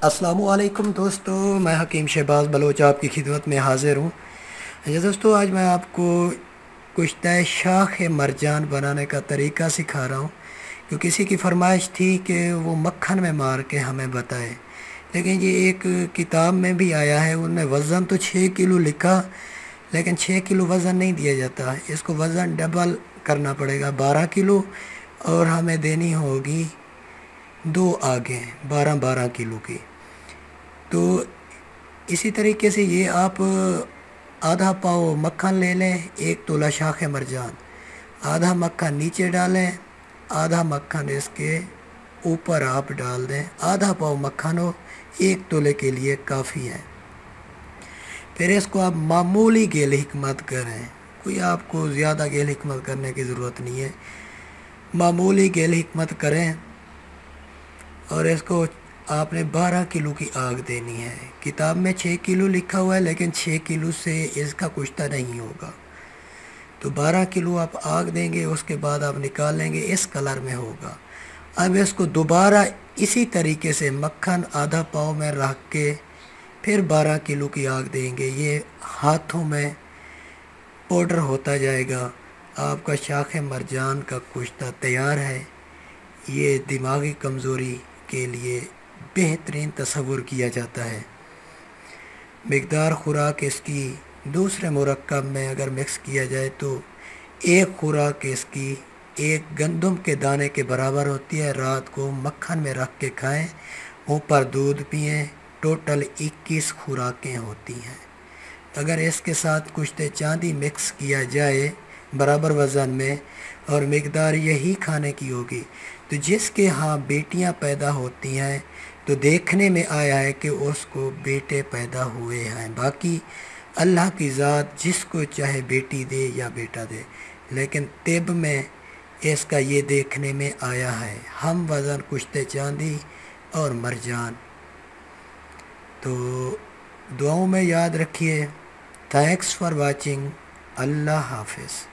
अस्सलामुअलैकुम दोस्तों, मैं हकीम शहबाज बलोच आपकी खिदमत में हाज़िर हूँ। दोस्तों, आज मैं आपको कुश्ता शाख मरजान बनाने का तरीका सिखा रहा हूँ। तो किसी की फरमाइश थी कि वो मक्खन में मार के हमें बताए, लेकिन ये एक किताब में भी आया है। उनमें वज़न तो 6 किलो लिखा, लेकिन 6 किलो वज़न नहीं दिया जाता। इसको वज़न डबल करना पड़ेगा, 12 किलो, और हमें देनी होगी 2 आगे 12-12 किलो की। तो इसी तरीके से ये आप आधा पाव मक्खन ले लें, 1 तोला शाख मरजान, आधा मक्खन नीचे डालें, आधा मक्खन इसके ऊपर आप डाल दें। आधा पाव मक्खन हो 1 तोले के लिए काफ़ी है। फिर इसको आप मामूली गेल हिकमत करें, कोई आपको ज़्यादा गेल हिकमत करने की ज़रूरत नहीं है। मामूली गेल हिकमत करें और इसको आपने 12 किलो की आग देनी है। किताब में 6 किलो लिखा हुआ है, लेकिन 6 किलो से इसका कुश्ता नहीं होगा। तो 12 किलो आप आग देंगे, उसके बाद आप निकालेंगे, इस कलर में होगा। अब इसको दोबारा इसी तरीके से मक्खन आधा पाव में रख के फिर 12 किलो की आग देंगे। ये हाथों में पाउडर होता जाएगा। आपका शाख मरजान का कुश्ता तैयार है। ये दिमागी कमज़ोरी के लिए बेहतरीन तस्वुर किया जाता है। मिकदार खुराक इसकी दूसरे मुरक्कब में अगर मिक्स किया जाए तो एक खुराक इसकी एक गंदम के दाने के बराबर होती है। रात को मक्खन में रख के खाएं, ऊपर दूध पिएं। टोटल 21 खुराकें होती हैं। अगर इसके साथ कुश्ते चांदी मिक्स किया जाए बराबर वज़न में और मिकदार यही खाने की होगी, तो जिसके यहाँ बेटियाँ पैदा होती हैं तो देखने में आया है कि उसको बेटे पैदा हुए हैं। बाकी अल्लाह की ज़ात जिसको चाहे बेटी दे या बेटा दे, लेकिन तिब में इसका ये देखने में आया है। हम वज़न कुश्ते चांदी और मरजान। तो दुआओं में याद रखिए। Thanks for watching. अल्लाह हाफिज़।